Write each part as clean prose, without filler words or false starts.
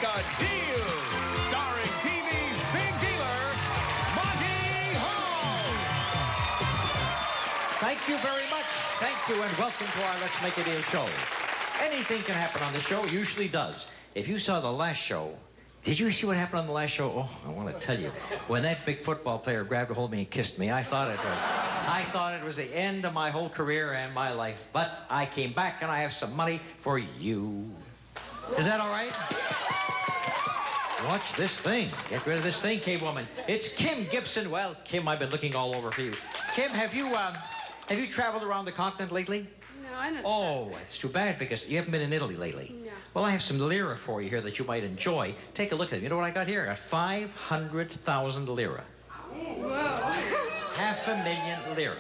a Deal, starring TV's big dealer, Monty Hall. Thank you very much. Thank you, and welcome to our Let's Make a Deal show. Anything can happen on the show, usually does. If you saw the last show, did you see what happened on the last show? Oh, I want to tell you. When that big football player grabbed a hold of me and kissed me, I thought it was the end of my whole career and my life. But I came back and I have some money for you. Is that all right? Watch this thing. Get rid of this thing, K-Woman. It's Kim Gibson. Well, Kim, I've been looking all over for you. Kim, have you traveled around the continent lately? No, I don't. Oh, it's too bad because you haven't been in Italy lately. No. Well, I have some lira for you here that you might enjoy. Take a look at them. You know what I got here? I got 500,000 lira. Whoa. 500,000 lira.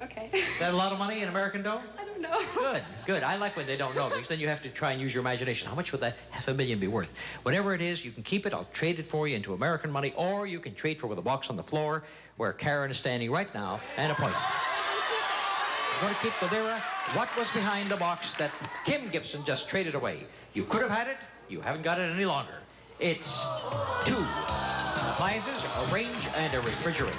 Okay. Is that a lot of money in American dough? I don't know. Good, good. I like when they don't know because then you have to try and use your imagination. How much would that 500,000 be worth? Whatever it is, you can keep it. I'll trade it for you into American money, or you can trade for with a box on the floor where Karen is standing right now and a point. I'm going to keep the lira. What was behind the box that Kim Gibson just traded away? You could have had it. You haven't got it any longer. It's 2 appliances, a range, and a refrigerator.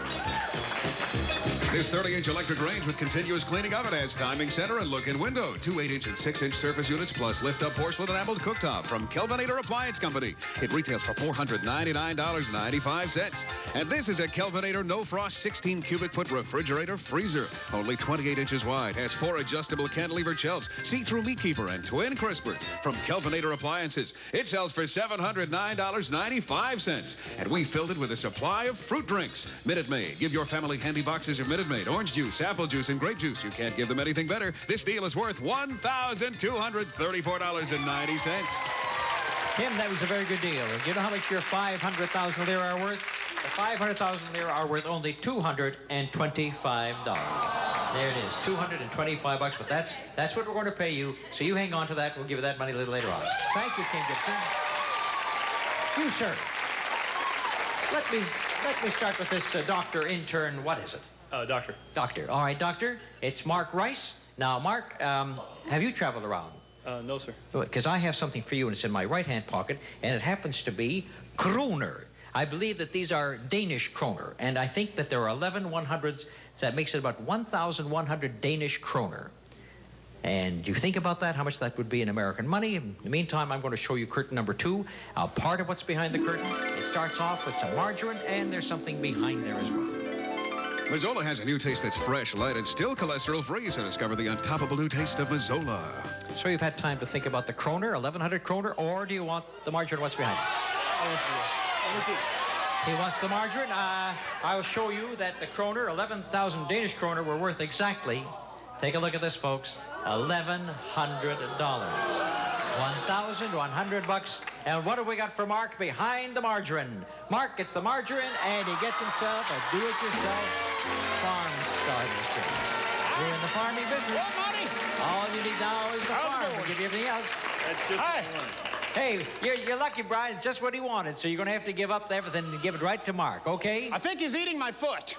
This 30-inch electric range with continuous cleaning oven has timing center and look-in window. 2 8-inch and 6-inch surface units plus lift-up porcelain enameled cooktop from Kelvinator Appliance Company. It retails for $499.95. And this is a Kelvinator no-frost 16-cubic-foot refrigerator freezer. Only 28 inches wide. Has 4 adjustable cantilever shelves, see-through meat keeper, and twin crispers from Kelvinator Appliances. It sells for $709.95. And we filled it with a supply of fruit drinks. Minute Maid. Give your family handy boxes of Minute Maid, orange juice, apple juice, and grape juice. You can't give them anything better. This deal is worth $1,234.90. Kim, that was a very good deal. Do you know how much your 500,000 lira are worth? The 500,000 lira are worth only $225. There it is, $225. But that's what we're going to pay you. So you hang on to that. We'll give you that money a little later on. Thank you, Kim Gibson. You, sir. Let me start with this doctor, intern, what is it? Doctor. Doctor. All right, doctor. It's Mark Rice. Now, Mark, have you traveled around? No, sir. Because I have something for you, and it's in my right-hand pocket, and it happens to be kroner. I believe that these are Danish kroner, and I think that there are 11 100s, so that makes it about 1,100 Danish kroner. And you think about that, how much that would be in American money. In the meantime, I'm going to show you curtain number 2. Part of what's behind the curtain. It starts off with some margarine, and there's something behind there as well. Mazola has a new taste that's fresh, light, and still cholesterol-free, so discover the untoppable new taste of Mazola. So you've had time to think about the kroner, 1,100 kroner, or do you want the margarine? What's behind it? He wants the margarine. I'll show you that the kroner, 11,000 Danish kroner, were worth exactly, take a look at this, folks, $1,100. 1,100 bucks. And what have we got for Mark behind the margarine? Mark gets the margarine, and he gets himself a do-it-yourself farm starter kit. We're in the farming business. What money? All you need now is the farm. We'll give you everything else. That's just Hi. what I wanted. Hey, you're lucky, Brian. It's just what he wanted, so you're going to have to give up everything and give it right to Mark, okay? I think he's eating my foot.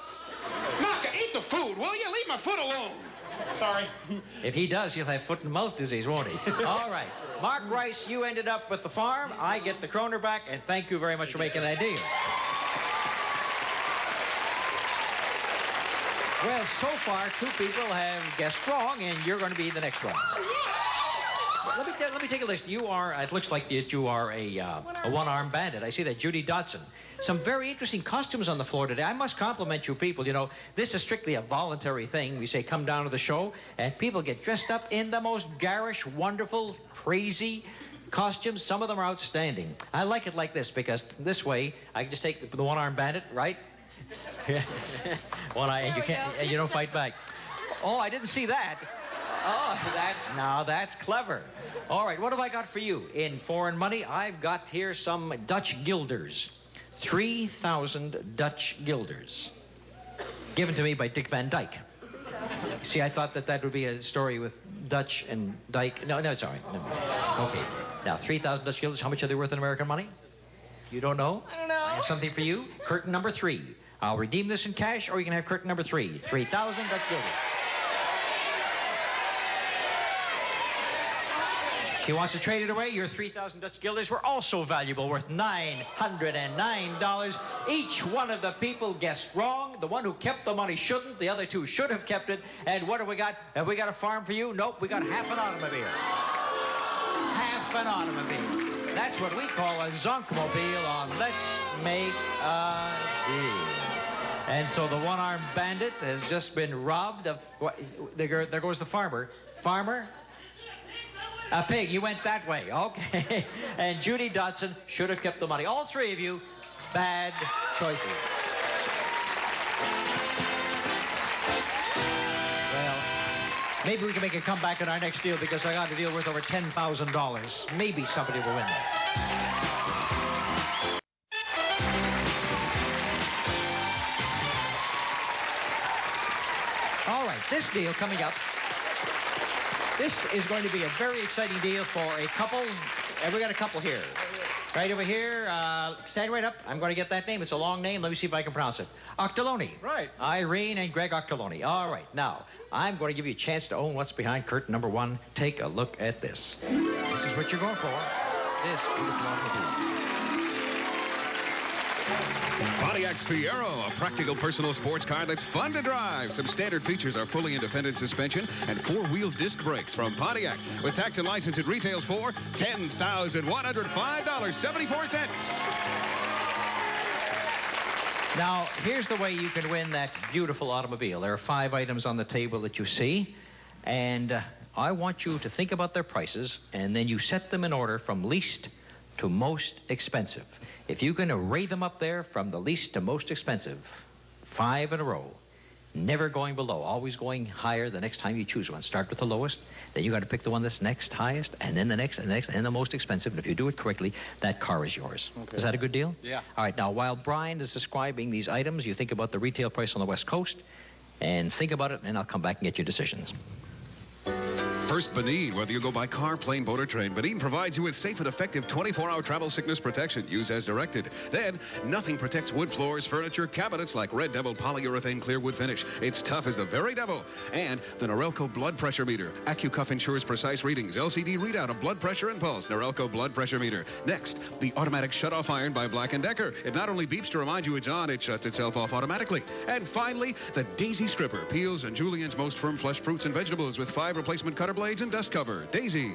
Mark, eat the food, will you? Leave my foot alone. Sorry. If he does, he'll have foot and mouth disease, won't he? All right. Mark Rice, you ended up with the farm. I get the kroner back, and thank you very much for making that deal. Well, so far, 2 people have guessed wrong, and you're going to be the next one. Let me take a list. You are, it looks like you are a one-armed bandit. I see that, Judy Dodson. Some very interesting costumes on the floor today. I must compliment you people. You know, this is strictly a voluntary thing. We say come down to the show, and people get dressed up in the most garish, wonderful, crazy costumes. Some of them are outstanding. I like it like this because this way I can just take the one-armed bandit, right? One eye, and you don't fight back. Oh, I didn't see that. Oh, now that's clever. All right, what have I got for you? In foreign money, I've got here some Dutch guilders. 3,000 Dutch guilders. Given to me by Dick Van Dyke. See, I thought that would be a story with Dutch and Dyke. No, it's all right. No. Okay. Now, 3,000 Dutch guilders, how much are they worth in American money? You don't know? I don't know. I have something for you. Curtain number 3. I'll redeem this in cash, or you can have curtain number 3. 3,000 Dutch guilders. He wants to trade it away. Your 3,000 Dutch guilders were also valuable, worth $909. Each one of the people guessed wrong. The one who kept the money shouldn't. The other two should have kept it. And what have we got? Have we got a farm for you? Nope, we got half an automobile. Half an automobile. That's what we call a zonkmobile on Let's Make a Deal. And so the one-armed bandit has just been robbed of... There goes the farmer. Farmer? A pig. You went that way. Okay. And Judy Dotson should have kept the money. All three of you, bad choices. Well, maybe we can make a comeback in our next deal because I got a deal worth over $10,000. Maybe somebody will win that. All right, this deal coming up. This is going to be a very exciting deal for a couple. And we got a couple here. Right over here. Stand right up. I'm going to get that name. It's a long name. Let me see if I can pronounce it. Octoloni. Right. Irene and Greg Octoloni. All right. Now, I'm going to give you a chance to own what's behind curtain number 1. Take a look at this. This is what you're going for. This beautiful automobile. Pontiac's Fiero, a practical personal sports car that's fun to drive. Some standard features are fully independent suspension and 4-wheel disc brakes from Pontiac. With tax and license, it retails for $10,105.74. Now, here's the way you can win that beautiful automobile. There are 5 items on the table that you see, and I want you to think about their prices, and then you set them in order from least to most expensive. If you can array them up there from the least to most expensive, 5 in a row, never going below, always going higher the next time you choose one. Start with the lowest, then you got to pick the one that's next highest, and then the next, and the next, and the most expensive. And if you do it correctly, that car is yours. Okay. Is that a good deal? Yeah. All right, now while Brian is describing these items, you think about the retail price on the West Coast, and think about it, and I'll come back and get your decisions. First, Benin. Whether you go by car, plane, boat, or train, Benin provides you with safe and effective 24-hour travel sickness protection. Use as directed. Then, nothing protects wood floors, furniture, cabinets like Red Devil polyurethane clear wood finish. It's tough as the very devil. And the Norelco blood pressure meter. AccuCuff ensures precise readings. LCD readout of blood pressure and pulse. Norelco blood pressure meter. Next, the automatic shutoff iron by Black & Decker. It not only beeps to remind you it's on, it shuts itself off automatically. And finally, the Daisy Stripper. Peels and Julien's most firm flesh fruits and vegetables with 5 replacement cutter blades and dust cover. Daisy.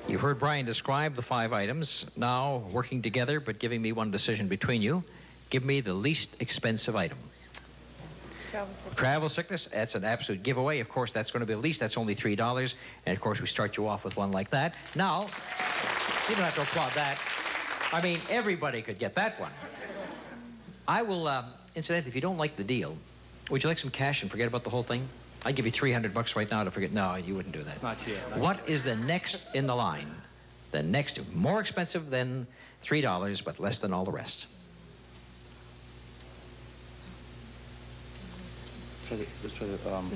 You've heard Brian describe the 5 items. Now, working together, but giving me one decision between you, give me the least expensive item. Travel sickness, that's an absolute giveaway. Of course, that's going to be the least. That's only $3. And, of course, we start you off with one like that. Now, you don't have to applaud that. I mean, everybody could get that one. I will, incidentally, if you don't like the deal, would you like some cash and forget about the whole thing? I'd give you $300 right now to forget. No, you wouldn't do that. Not yet. What is the next in the line? The next, more expensive than $3, but less than all the rest. The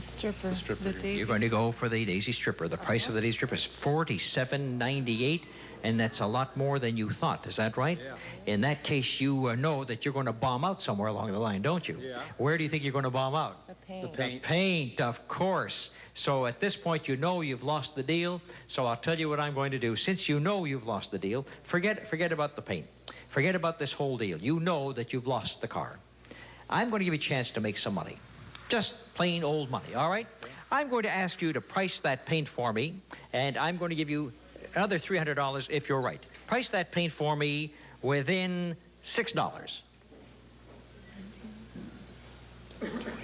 stripper. The Daisy. You're going to go for the Daisy Stripper. The price of the Daisy Stripper is $47.98, and that's a lot more than you thought. Is that right? Yeah. In that case, you know that you're going to bomb out somewhere along the line, don't you? Yeah. Where do you think you're going to bomb out? The paint. The paint. The paint, of course. So at this point, you know you've lost the deal. So I'll tell you what I'm going to do. Since you know you've lost the deal, forget about the paint. Forget about this whole deal. You know that you've lost the car. I'm going to give you a chance to make some money. Just plain old money, all right? I'm going to ask you to price that paint for me, and I'm going to give you another $300 if you're right. Price that paint for me within $6.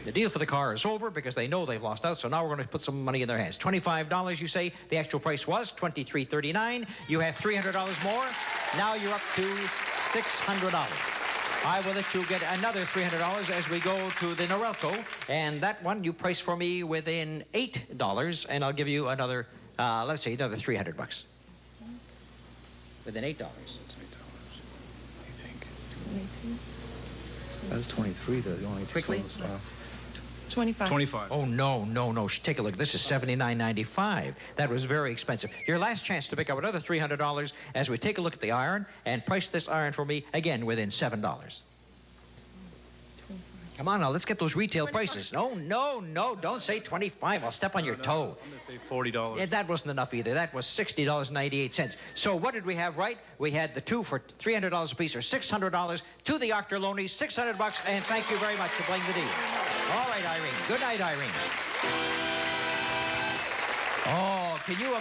The deal for the car is over because they know they've lost out, so now we're going to put some money in their hands. $25, you say. The actual price was $23.39. You have $300 more. Now you're up to $600. I will let you get another $300 as we go to the Norelco, and that one you price for me within $8, and I'll give you another, let's say, another $300. Within $8. $18. That's 23, though. The only Quickly. 25. 25. Oh, no. Take a look. This is $79.95. That was very expensive. Your last chance to pick up another $300 as we take a look at the iron and price this iron for me, again, within $7. Come on now, let's get those retail prices. No, no, no, don't say 25. I'll step on your toe. I'm going to say $40. Yeah, that wasn't enough either. That was $60.98. So what did we have right? We had the two for $300 a piece, or $600 to the Octoloni, $600, and thank you very much for playing the deal. All right, Irene. Good night, Irene. Oh, can you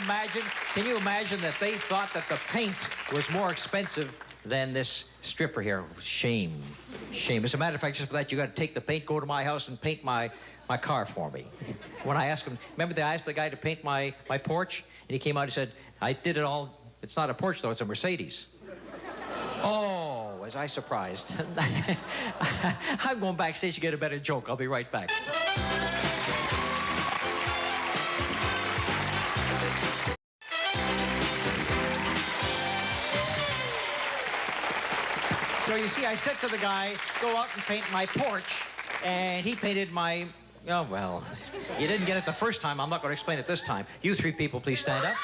imagine that they thought that the paint was more expensive than this stripper here? Shame. Shame. As a matter of fact, just for that, you got to take the paint, go to my house, and paint my car for me. When I asked him, remember I asked the guy to paint my porch? And he came out and said, I did it all. It's not a Porsche, though. It's a Mercedes. Oh, was I surprised. I'm going backstage to get a better joke. I'll be right back. So you see, I said to the guy, go out and paint my porch, and he painted my, oh, well, you didn't get it the first time. I'm not going to explain it this time. You three people, please stand up.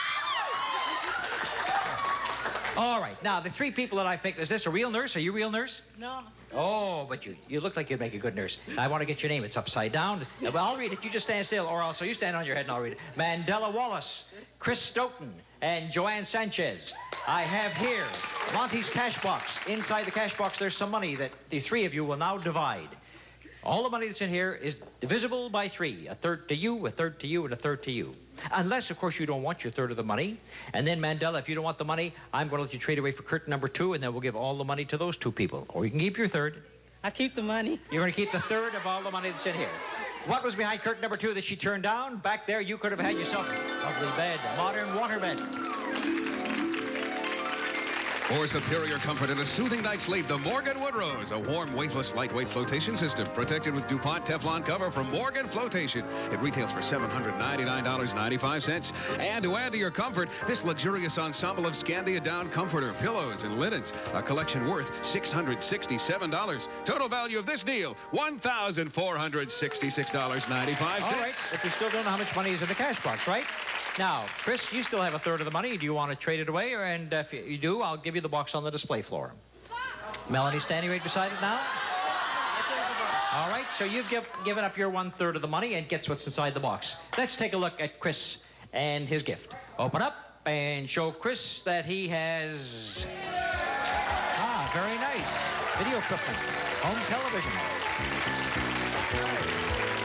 All right, now, the three people that I picked, is this a real nurse? Are you a real nurse? No. Oh, but you look like you'd make a good nurse. I want to get your name. It's upside down. Well, I'll read it. You just stand still, or also you stand on your head and I'll read it. Mandela Wallace, Chris Stoughton, and Joanne Sanchez. I have here Monty's cash box. Inside the cash box, there's some money that the three of you will now divide. All the money that's in here is divisible by three. A third to you, a third to you, and a third to you. Unless, of course, you don't want your third of the money. And then, Mandela, if you don't want the money, I'm going to let you trade away for curtain number 2, and then we'll give all the money to those two people. Or you can keep your third. I keep the money. You're going to keep the third of all the money that's in here. What was behind curtain number 2 that she turned down? Back there, you could have had yourself a lovely bed, a modern water bed. For superior comfort and a soothing night's sleep, the Morgan Woodrose, a warm, weightless, lightweight flotation system protected with DuPont Teflon cover from Morgan Flotation. It retails for $799.95. And to add to your comfort, this luxurious ensemble of Scandia down comforter, pillows, and linens, a collection worth $667. Total value of this deal, $1,466.95. All right, but you still don't know how much money is in the cash box, right? Now, Chris, you still have a third of the money. Do you want to trade it away? And if you do, I'll give you the box on the display floor. Melanie standing right beside it now? All right, so you've given up your 1/3 of the money and gets what's inside the box. Let's take a look at Chris and his gift. Open up and show Chris that he has... Ah, very nice. Video equipment. Home television.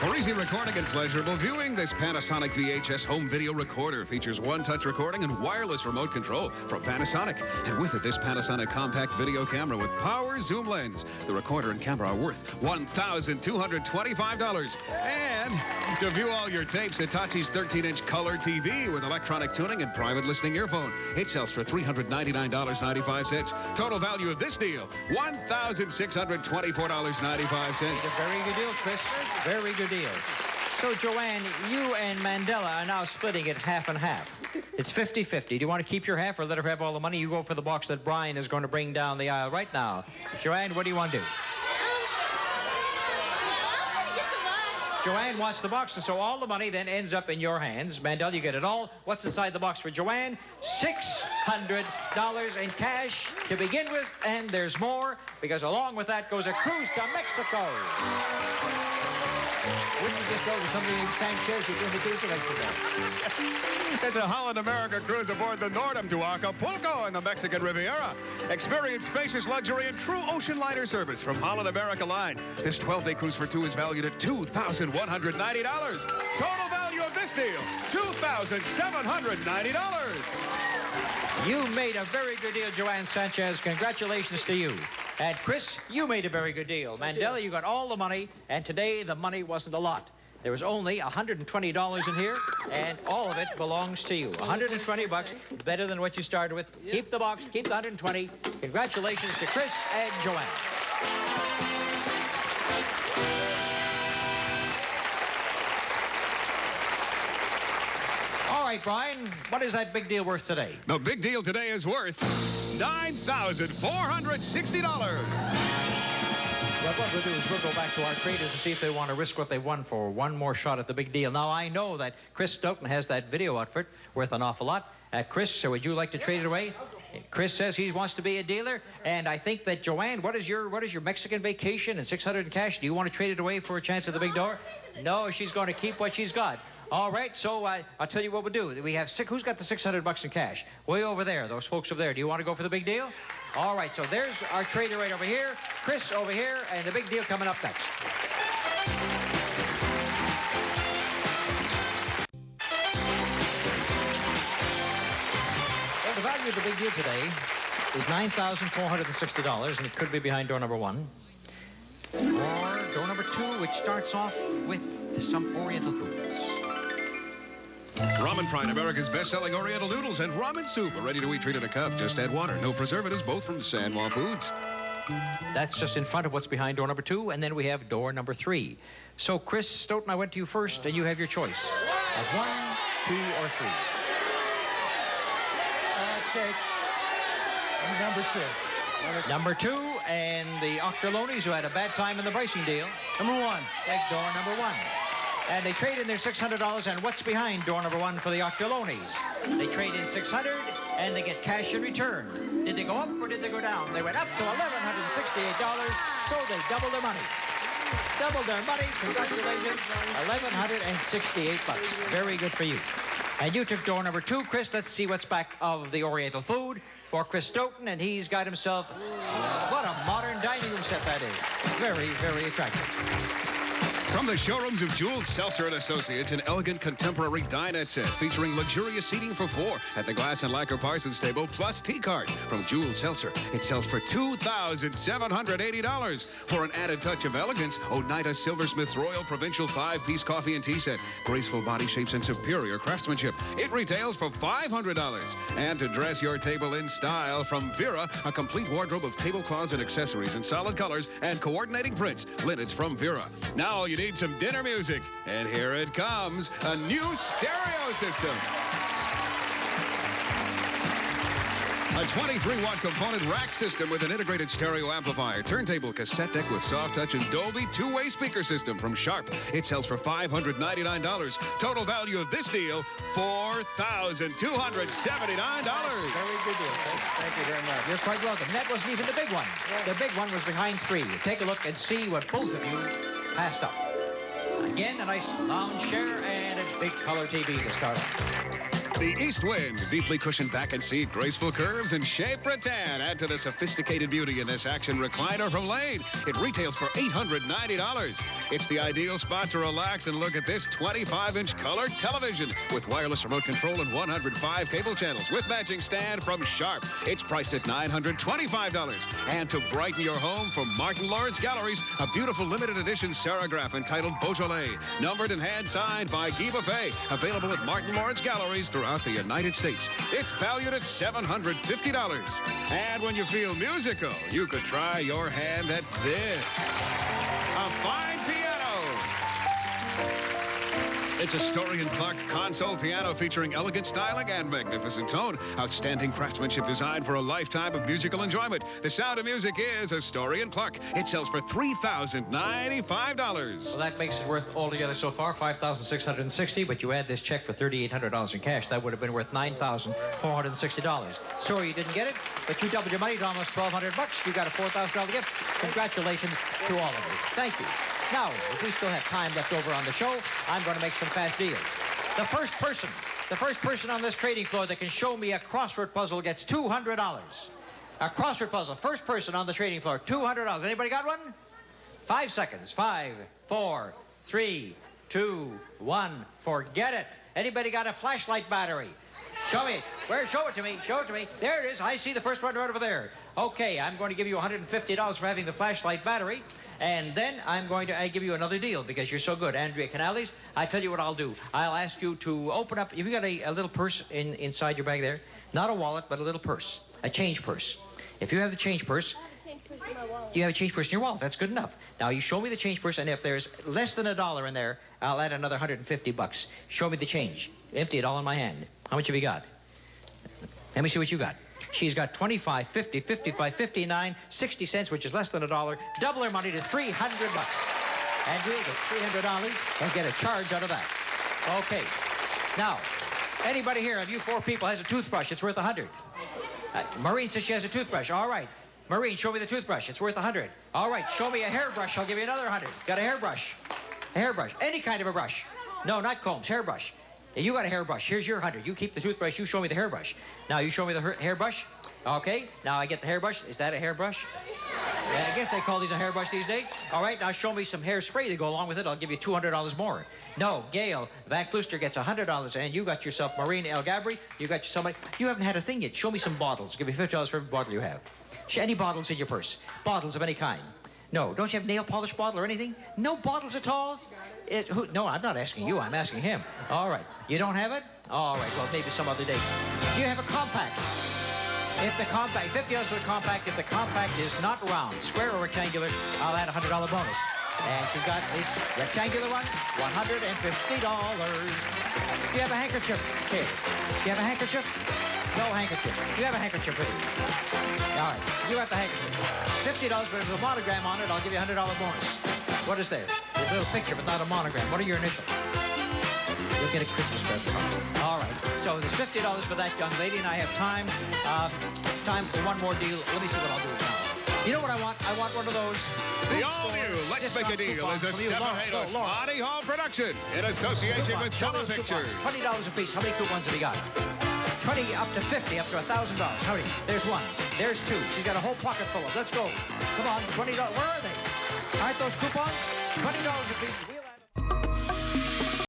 For easy recording and pleasurable viewing, this Panasonic VHS home video recorder features one-touch recording and wireless remote control from Panasonic. And with it, this Panasonic compact video camera with power zoom lens. The recorder and camera are worth $1,225. And to view all your tapes, Hitachi's 13-inch color TV with electronic tuning and private listening earphone. It sells for $399.95. Total value of this deal, $1,624.95. A very good deal, Chris. Very good deal. So, Joanne, you and Mandela are now splitting it half and half. It's 50-50. Do you want to keep your half or let her have all the money? You go for the box that Brian is going to bring down the aisle right now. Joanne, what do you want to do? Joanne wants the box, and so all the money then ends up in your hands. Mandela, you get it all. What's inside the box for Joanne? $600 in cash to begin with, and there's more, because along with that goes a cruise to Mexico. Wouldn't you just go to somebody named Sanchez who's doing the cruise to Mexico? It's a Holland America cruise aboard the Nordam to Acapulco in the Mexican Riviera. Experience spacious luxury and true ocean liner service from Holland America Line. This 12-day cruise for 2 is valued at $2,190. Total value of this deal, $2,790. You made a very good deal, Joanne Sanchez. Congratulations to you. And Chris, you made a very good deal. Mandela, you got all the money, and today the money wasn't a lot. There was only $120 in here, and all of it belongs to you. $120, better than what you started with. Keep the box, keep the 120. Congratulations to Chris and Joanne. All right, Brian, what is that big deal worth today? The big deal today is worth $9,460. Well, what we'll do is we'll go back to our traders to see if they want to risk what they won for one more shot at the big deal. Now, I know that Chris Stoughton has that video outfit worth an awful lot. Chris, would you like to trade it away? Chris says he wants to be a dealer, and I think that Joanne, what is your Mexican vacation and 600 in cash? Do you want to trade it away for a chance at the big door? No, she's going to keep what she's got. All right, so I'll tell you what we'll do. We have who's got the 600 bucks in cash? Way over there, those folks over there. Do you want to go for the big deal? All right, so there's our trader right over here, Chris over here, and the big deal coming up next. Well, the value of the big deal today is $9,460, and it could be behind door number 1. Or door number 2, which starts off with some Oriental foods. Ramen Pride, America's best-selling Oriental noodles and ramen soup, a ready-to-eat treat in a cup. Just add water, no preservatives, both from Sanwa Foods. That's just in front of what's behind door number 2, and then we have door number 3. So, Chris Stoughton, I went to you first, and you have your choice of 1, 2, or 3. Take number 2. Number 2, and the Octolonis, who had a bad time in the bracing deal. Number 1. Take door number 1. And they trade in their $600, and what's behind door number 1 for the Octolonis? They trade in $600, and they get cash in return. Did they go up or did they go down? They went up to $1,168, so they doubled their money. Doubled their money. Congratulations. $1,168. Very good for you. And you took door number 2, Chris. Let's see what's back of the Oriental food for Chris Stoughton, and he's got himself, what a modern dining room set that is. Very, very attractive. From the showrooms of Jules Seltzer & Associates, an elegant contemporary dinette set featuring luxurious seating for 4 at the Glass and Lacquer Parsons table, plus tea card from Jules Seltzer. It sells for $2,780. For an added touch of elegance, Oneida Silversmith's Royal Provincial 5-piece coffee and tea set. Graceful body shapes and superior craftsmanship. It retails for $500. And to dress your table in style, from Vera, a complete wardrobe of tablecloths and accessories in solid colors and coordinating prints. Linens from Vera. Now all you need some dinner music, and here it comes, a new stereo system. A 23-watt component rack system with an integrated stereo amplifier, turntable, cassette deck with soft touch, and Dolby two-way speaker system from Sharp. It sells for $599. Total value of this deal, $4,279. Very good deal. Thank you very much. You're quite welcome. That wasn't even the big one. The big one was behind 3. Take a look and see what both of you passed up. Again, a nice lounge chair and a big color TV to start off. The East Wind, deeply cushioned back and seat, graceful curves, and shape rattan add to the sophisticated beauty in this action recliner from Lane. It retails for $890. It's the ideal spot to relax and look at this 25-inch color television with wireless remote control and 105 cable channels with matching stand from Sharp. It's priced at $925. And to brighten your home, from Martin Lawrence Galleries, a beautiful limited edition serograph entitled Beaujolais, numbered and hand-signed by Guy Buffet, available at Martin Lawrence Galleries throughout the United States. It's valued at $750. And when you feel musical, you could try your hand at this. A fine piano. It's a Story & Clark console piano featuring elegant styling and magnificent tone. Outstanding craftsmanship designed for a lifetime of musical enjoyment. The sound of music is a Story & Clark. It sells for $3,095. Well, that makes it worth altogether so far $5,660, but you add this check for $3,800 in cash. That would have been worth $9,460. Sorry you didn't get it, but you doubled your money to almost $1,200. You got a $4,000 gift. Congratulations to all of you. Thank you. Now, if we still have time left over on the show, I'm going to make some fast deals. The first person on this trading floor that can show me a crossword puzzle gets $200. A crossword puzzle. First person on the trading floor, $200. Anybody got one? 5 seconds. 5, 4, 3, 2, 1. Forget it. Anybody got a flashlight battery? Show me. Where? Show it to me. Show it to me. There it is. I see the first one right over there. Okay, I'm going to give you $150 for having the flashlight battery. And then I'm going to give you another deal because you're so good. Andrea Canales, I tell you what I'll do. I'll ask you to open up. Have you got a little purse inside your bag there? Not a wallet, but a little purse. A change purse. If you have the change purse, you have a change purse in your wallet. That's good enough. Now, you show me the change purse, and if there's less than $1 in there, I'll add another $150. Show me the change. Empty it all in my hand. How much have you got? Let me see what you got. She's got 25, 50, 55, 59, 60 cents, which is less than $1. Double her money to $300. Andrea gets $300 and get a charge out of that. Okay. Now, anybody here of you 4 people has a toothbrush? It's worth $100. Maureen says she has a toothbrush. All right. Maureen, show me the toothbrush. It's worth 100. All right, show me a hairbrush. I'll give you another 100. Got a hairbrush. A hairbrush. Any kind of a brush. No, not combs. Hairbrush. You got a hairbrush. Here's your 100. You keep the toothbrush. You show me the hairbrush. Now, you show me the hairbrush. Okay. Now, I get the hairbrush. Is that a hairbrush? Yeah, I guess they call these a hairbrush these days. All right, now show me some hairspray to go along with it. I'll give you $200 more. No, Gail, Van Klooster gets $100, and you got yourself Maureen El Gabri. You got somebody. You haven't had a thing yet. Show me some bottles. I'll give you $50 for every bottle you have. Any bottles in your purse. Bottles of any kind. No, don't you have nail polish bottle or anything? No bottles at all? No, I'm not asking you. I'm asking him. All right. You don't have it? All right, well, maybe some other day. Do you have a compact? If the compact, $50 for the compact. If the compact is not round, square or rectangular, I'll add a $100 bonus. And she's got this rectangular one, $150. Do you have a handkerchief, kid? Do you have a handkerchief? No handkerchief. Do you have a handkerchief with you? All right, you have the handkerchief. $50, but if there's a monogram on it, I'll give you a $100 bonus. What is there? There's a little picture, but not a monogram. What are your initials? You'll get a Christmas present. All right. So there's $50 for that young lady, and I have time for one more deal. Let me see what I'll do now. You know what I want? I want one of those. The all-new Let's Make a Deal is a Stephen Monty Hall production in association with Color Pictures. $20 a piece. How many coupons have you got? 20 up to 50, up to $1,000. How many? There's one. There's two. She's got a whole pocket full of. Let's go. Come on, $20. Where are they? Aren't those coupons? $20 a piece.